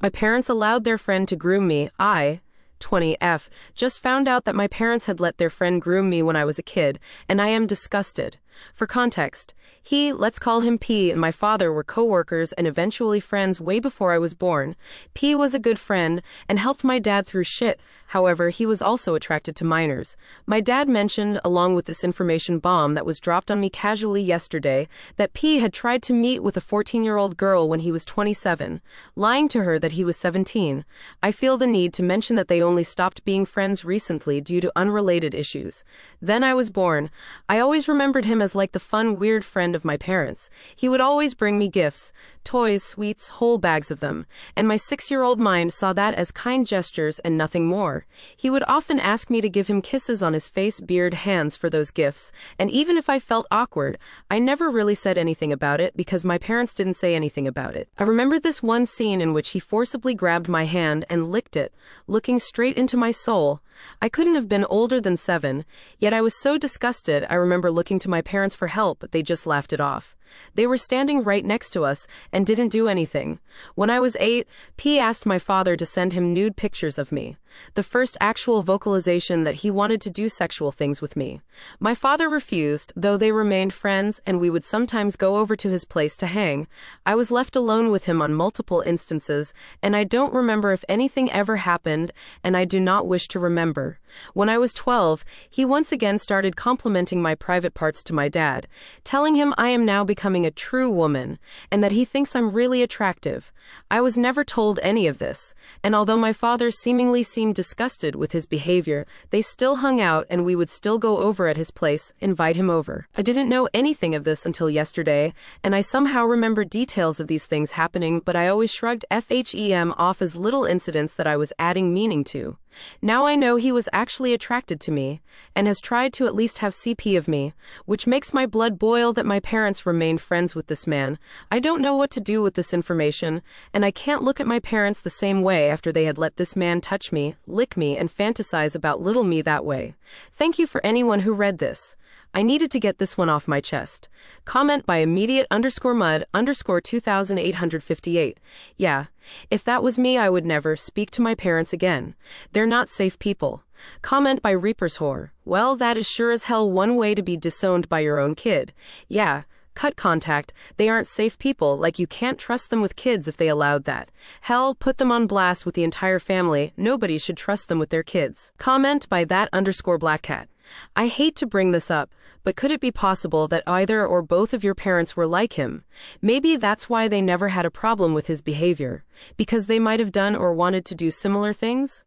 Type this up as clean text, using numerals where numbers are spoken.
My parents allowed their friend to groom me. I, 20F, just found out that my parents had let their friend groom me when I was a kid, and I am disgusted. For context, he, let's call him P, and my father were co-workers and eventually friends way before I was born. P was a good friend and helped my dad through shit. However, he was also attracted to minors. My dad mentioned, along with this information bomb that was dropped on me casually yesterday, that P had tried to meet with a 14-year-old girl when he was 27, lying to her that he was 17. I feel the need to mention that they only stopped being friends recently due to unrelated issues. Then I was born. I always remembered him as like the fun, weird friend of my parents. He would always bring me gifts, toys, sweets, whole bags of them, and my 6-year-old mind saw that as kind gestures and nothing more. He would often ask me to give him kisses on his face, beard, hands for those gifts, and even if I felt awkward, I never really said anything about it because my parents didn't say anything about it. I remember this one scene in which he forcibly grabbed my hand and licked it, looking straight into my soul. I couldn't have been older than 7, yet I was so disgusted. I remember looking to my parents for help, but they just laughed it off. They were standing right next to us and didn't do anything. When I was 8, P asked my father to send him nude pictures of me, the first actual vocalization that he wanted to do sexual things with me. My father refused, though they remained friends and we would sometimes go over to his place to hang. I was left alone with him on multiple instances, and I don't remember if anything ever happened, and I do not wish to remember. When I was 12, he once again started complimenting my private parts to my dad, telling him I am now becoming a true woman, and that he thinks I'm really attractive. I was never told any of this, and although my father seemingly seemed disgusted with his behavior, they still hung out and we would still go over at his place, invite him over. I didn't know anything of this until yesterday, and I somehow remember details of these things happening, but I always shrugged FHEM off as little incidents that I was adding meaning to. Now I know he was actually attracted to me, and has tried to at least have CP of me, which makes my blood boil that my parents remained friends with this man. I don't know what to do with this information, and I can't look at my parents the same way after they had let this man touch me, lick me, and fantasize about little me that way. Thank you for anyone who read this. I needed to get this one off my chest. Comment by immediate_mud_2858. Yeah, if that was me, I would never speak to my parents again. They're not safe people. Comment by Reaper's Whore. Well, that is sure as hell one way to be disowned by your own kid. Yeah. Cut contact. They aren't safe people, like you can't trust them with kids if they allowed that. Hell, put them on blast with the entire family. Nobody should trust them with their kids. Comment by that_blackcat. I hate to bring this up, but could it be possible that either or both of your parents were like him? Maybe that's why they never had a problem with his behavior, because they might have done or wanted to do similar things?